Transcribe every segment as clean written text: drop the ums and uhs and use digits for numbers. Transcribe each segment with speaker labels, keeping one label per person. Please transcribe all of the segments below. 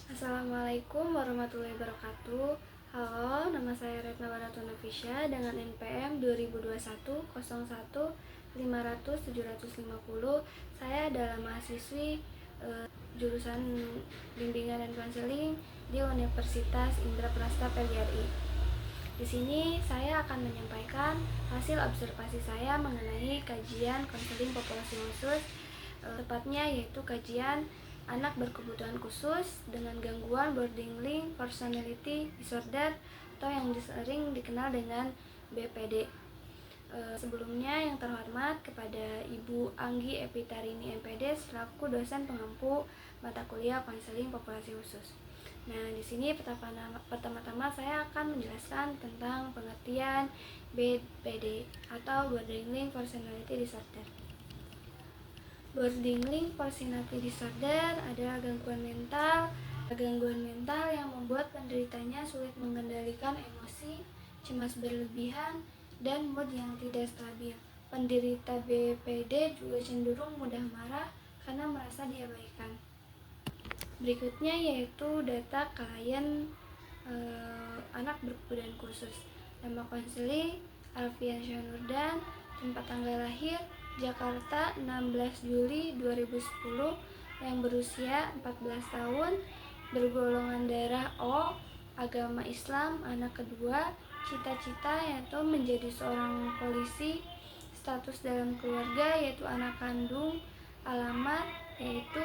Speaker 1: Assalamualaikum warahmatullahi wabarakatuh. Halo, nama saya Retna Wanatu Nafisya dengan NPM 2021 01 500 750. Saya adalah mahasiswi jurusan bimbingan dan konseling di Universitas Indraprasta PGRI. Di sini saya akan menyampaikan hasil observasi saya mengenai kajian konseling populasi khusus, tepatnya yaitu kajian anak berkebutuhan khusus dengan gangguan boarding link personality disorder atau yang sering dikenal dengan BPD. Sebelumnya yang terhormat kepada Ibu Anggi Epitarini MPD selaku dosen pengampu mata kuliah konseling populasi khusus. Nah, di sini pertama-tama saya akan menjelaskan tentang pengertian BPD atau boarding link personality disorder. Boarding link personality disorder adalah gangguan mental yang membuat penderitanya sulit mengendalikan emosi, cemas berlebihan, dan mood yang tidak stabil. Penderita BPD juga cenderung mudah marah karena merasa diabaikan. Berikutnya yaitu data klien anak berkebutuhan khusus. Nama konseling Alfian Syanurdan, tempat tanggal lahir Jakarta 16 Juli 2010, yang berusia 14 tahun, bergolongan darah O, agama Islam, anak kedua, cita-cita yaitu menjadi seorang polisi, status dalam keluarga yaitu anak kandung, alamat yaitu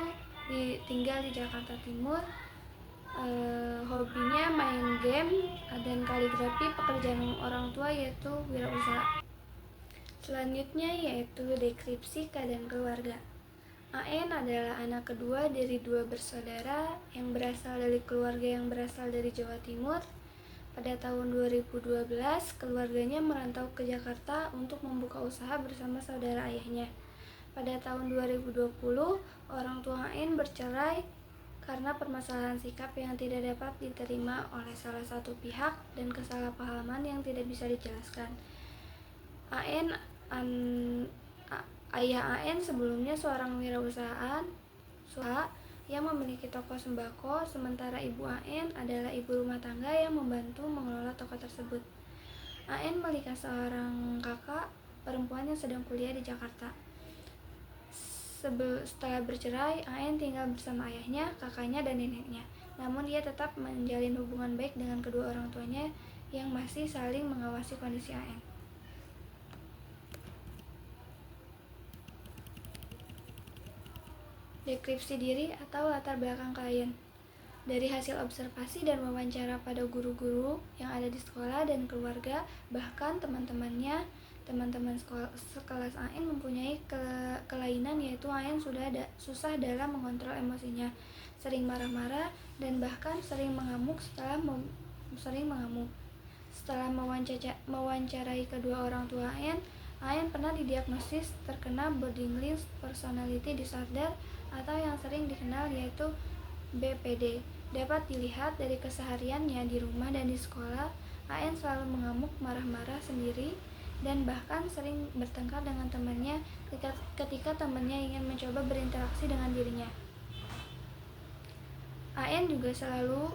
Speaker 1: tinggal di Jakarta Timur, hobinya main game dan kaligrafi, pekerjaan orang tua yaitu wirausaha. Selanjutnya yaitu deskripsi keadaan keluarga. AN adalah anak kedua dari dua bersaudara yang berasal dari keluarga yang berasal dari Jawa Timur. Pada tahun 2012, keluarganya merantau ke Jakarta untuk membuka usaha bersama saudara ayahnya. Pada tahun 2020, orang tua AN bercerai karena permasalahan sikap yang tidak dapat diterima oleh salah satu pihak dan kesalahpahaman yang tidak bisa dijelaskan. Ayah AN sebelumnya seorang wirausaha yang memiliki toko sembako, sementara ibu AN adalah ibu rumah tangga yang membantu mengelola toko tersebut. AN memiliki seorang kakak perempuan yang sedang kuliah di Jakarta. Setelah bercerai, AN tinggal bersama ayahnya, kakaknya, dan neneknya. Namun dia tetap menjalin hubungan baik dengan kedua orang tuanya yang masih saling mengawasi kondisi AN. Deskripsi diri atau latar belakang klien. Dari hasil observasi dan wawancara pada guru-guru yang ada di sekolah dan keluarga, bahkan teman-teman sekelas AN mempunyai kelainan, yaitu AN susah dalam mengontrol emosinya, sering marah-marah, dan bahkan sering mengamuk. Setelah mewawancarai kedua orang tua AN pernah didiagnosis terkena boarding link personality disorder atau yang sering dikenal yaitu BPD. Dapat dilihat dari kesehariannya di rumah dan di sekolah, AN selalu mengamuk, marah-marah sendiri, dan bahkan sering bertengkar dengan temannya ketika temannya ingin mencoba berinteraksi dengan dirinya. AN juga selalu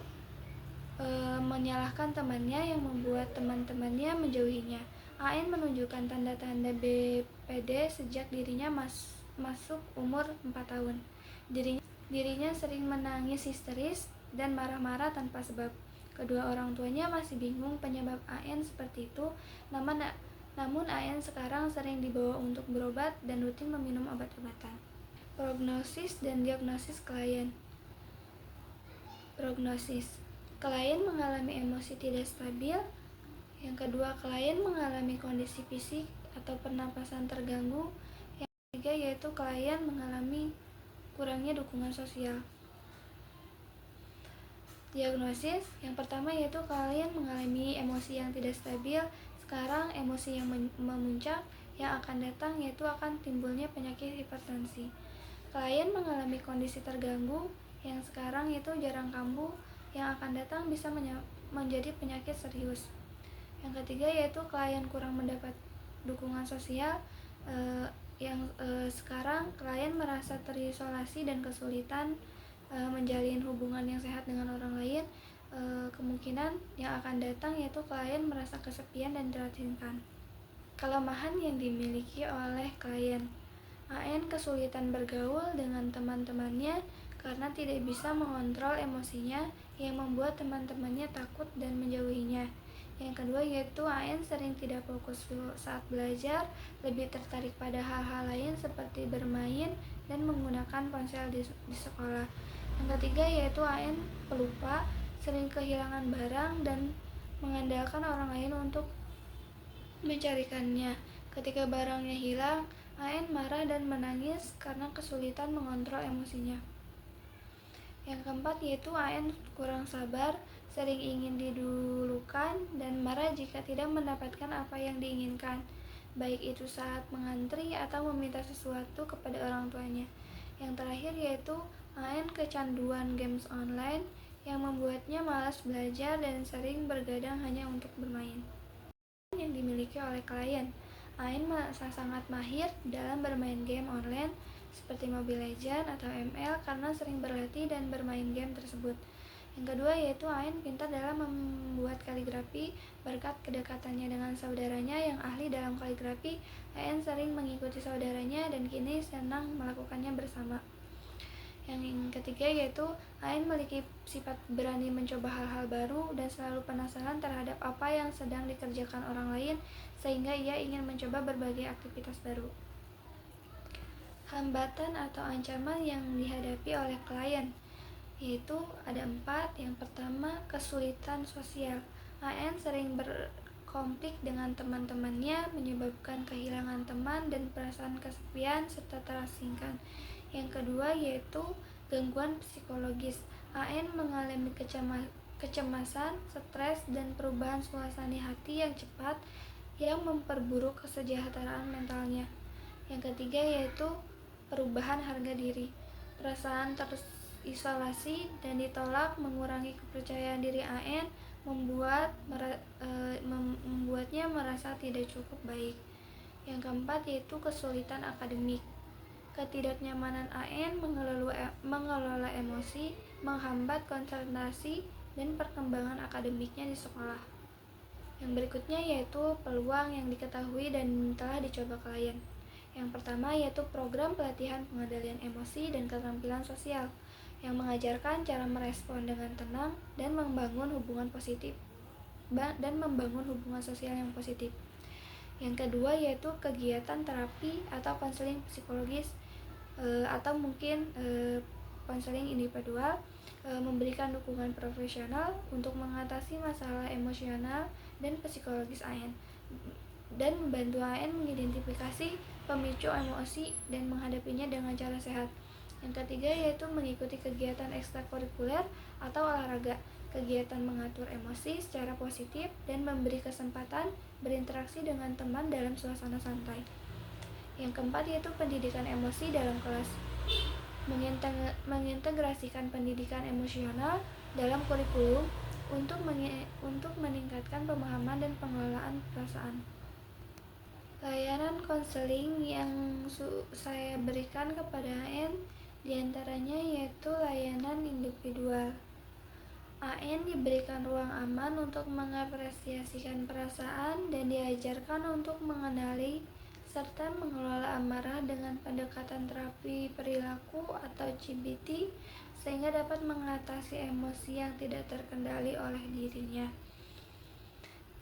Speaker 1: menyalahkan temannya yang membuat teman-temannya menjauhinya. AN menunjukkan tanda-tanda BPD sejak dirinya masuk umur 4 tahun. Dirinya sering menangis histeris dan marah-marah tanpa sebab. Kedua orang tuanya masih bingung penyebab AN seperti itu, namun AN sekarang sering dibawa untuk berobat dan rutin meminum obat-obatan. Prognosis dan diagnosis klien. Prognosis. Klien mengalami emosi tidak stabil. Yang kedua, klien mengalami kondisi fisik atau pernapasan terganggu. Yang ketiga yaitu klien mengalami kurangnya dukungan sosial. Diagnosis. Yang pertama yaitu klien mengalami emosi yang tidak stabil. Sekarang emosi yang memuncak, yang akan datang yaitu akan timbulnya penyakit hipertensi. Klien mengalami kondisi terganggu, yang sekarang yaitu jarang kambuh, yang akan datang bisa menjadi penyakit serius. Yang ketiga yaitu klien kurang mendapat dukungan sosial, yang sekarang klien merasa terisolasi dan kesulitan menjalin hubungan yang sehat dengan orang lain, kemungkinan yang akan datang yaitu klien merasa kesepian dan terasingkan. Kelemahan yang dimiliki oleh klien: AN kesulitan bergaul dengan teman-temannya karena tidak bisa mengontrol emosinya yang membuat teman-temannya takut dan menjauhinya. Yang kedua yaitu AN sering tidak fokus saat belajar, lebih tertarik pada hal-hal lain seperti bermain dan menggunakan ponsel di sekolah. Yang ketiga yaitu AN pelupa, sering kehilangan barang dan mengandalkan orang lain untuk mencarikannya. Ketika barangnya hilang, AN marah dan menangis karena kesulitan mengontrol emosinya. Yang keempat yaitu AN kurang sabar, sering ingin didulukan dan marah jika tidak mendapatkan apa yang diinginkan, baik itu saat mengantri atau meminta sesuatu kepada orang tuanya. Yang terakhir yaitu AN kecanduan games online yang membuatnya malas belajar dan sering bergadang hanya untuk bermain. Yang dimiliki oleh klien: AN merasa sangat mahir dalam bermain game online seperti Mobile Legends atau ML karena sering berlatih dan bermain game tersebut. Yang kedua yaitu AN pintar dalam membuat kaligrafi berkat kedekatannya dengan saudaranya yang ahli dalam kaligrafi. AN sering mengikuti saudaranya dan kini senang melakukannya bersama. Yang ketiga yaitu AN memiliki sifat berani mencoba hal-hal baru dan selalu penasaran terhadap apa yang sedang dikerjakan orang lain sehingga ia ingin mencoba berbagai aktivitas baru. Hambatan atau ancaman yang dihadapi oleh klien yaitu ada 4. Yang pertama, kesulitan sosial. AN sering berkonflik dengan teman-temannya menyebabkan kehilangan teman dan perasaan kesepian serta terasingkan. Yang kedua yaitu gangguan psikologis. AN mengalami kecemasan, stres, dan perubahan suasana hati yang cepat yang memperburuk kesejahteraan mentalnya. Yang ketiga yaitu perubahan harga diri. Perasaan terisolasi dan ditolak mengurangi kepercayaan diri AN membuatnya merasa tidak cukup baik. Yang keempat yaitu kesulitan akademik. Ketidaknyamanan AN mengelola emosi, menghambat konsentrasi dan perkembangan akademiknya di sekolah. Yang berikutnya yaitu peluang yang diketahui dan telah dicoba klien. Yang pertama yaitu program pelatihan pengendalian emosi dan keterampilan sosial yang mengajarkan cara merespon dengan tenang dan membangun hubungan sosial yang positif. Yang kedua yaitu kegiatan terapi atau konseling psikologis atau mungkin konseling individual, memberikan dukungan profesional untuk mengatasi masalah emosional dan psikologis AN dan membantu AN mengidentifikasi pemicu emosi dan menghadapinya dengan cara sehat. Yang ketiga yaitu mengikuti kegiatan ekstrakurikuler atau olahraga, kegiatan mengatur emosi secara positif dan memberi kesempatan berinteraksi dengan teman dalam suasana santai. Yang keempat yaitu pendidikan emosi dalam kelas, mengintegrasikan pendidikan emosional dalam kurikulum untuk meningkatkan pemahaman dan pengelolaan perasaan. Layanan konseling yang saya berikan kepada AN diantaranya yaitu layanan individual. AN diberikan ruang aman untuk mengapresiasikan perasaan dan diajarkan untuk mengenali serta mengelola amarah dengan pendekatan terapi perilaku atau CBT sehingga dapat mengatasi emosi yang tidak terkendali oleh dirinya.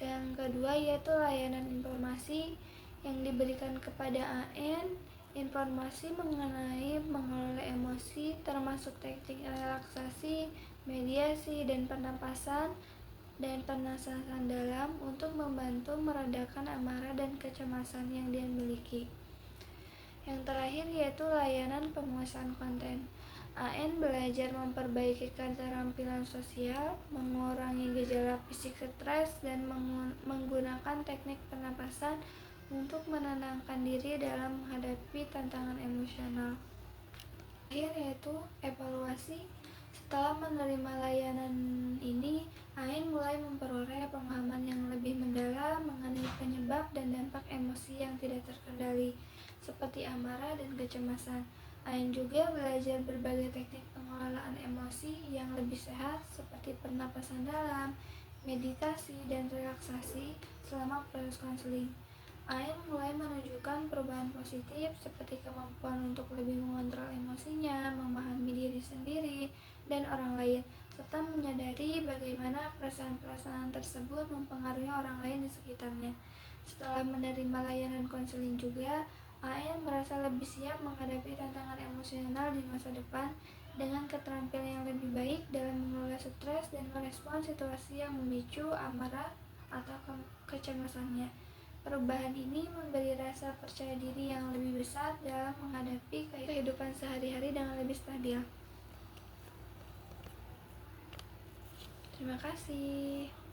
Speaker 1: Yang kedua yaitu layanan informasi yang diberikan kepada AN, informasi mengenai mengelola emosi termasuk teknik relaksasi, mediasi, dan pernapasan dalam untuk membantu meredakan amarah dan kecemasan yang dia miliki. Yang terakhir yaitu layanan penguasaan konten. AN belajar memperbaiki keterampilan sosial, mengurangi gejala fisik stres, dan menggunakan teknik pernapasan untuk menenangkan diri dalam menghadapi tantangan emosional. Terakhir yaitu evaluasi. Setelah menerima layanan ini, AN mulai memperoleh pemahaman yang lebih mendalam mengenai penyebab dan dampak emosi yang tidak terkendali, seperti amarah dan kecemasan. Ain juga belajar berbagai teknik pengelolaan emosi yang lebih sehat seperti pernapasan dalam, meditasi, dan relaksasi selama proses konseling. Ain mulai menunjukkan perubahan positif seperti kemampuan untuk lebih mengontrol emosinya, memahami diri sendiri dan orang lain, serta menyadari bagaimana perasaan-perasaan tersebut mempengaruhi orang lain di sekitarnya. Setelah menerima layanan konseling juga, Ain merasa lebih siap menghadapi tantangan emosional di masa depan dengan keterampilan yang lebih baik dalam mengelola stres dan merespons situasi yang memicu amarah atau kecemasannya. Perubahan ini memberi rasa percaya diri yang lebih besar dalam menghadapi kehidupan sehari-hari dengan lebih stabil. Terima kasih.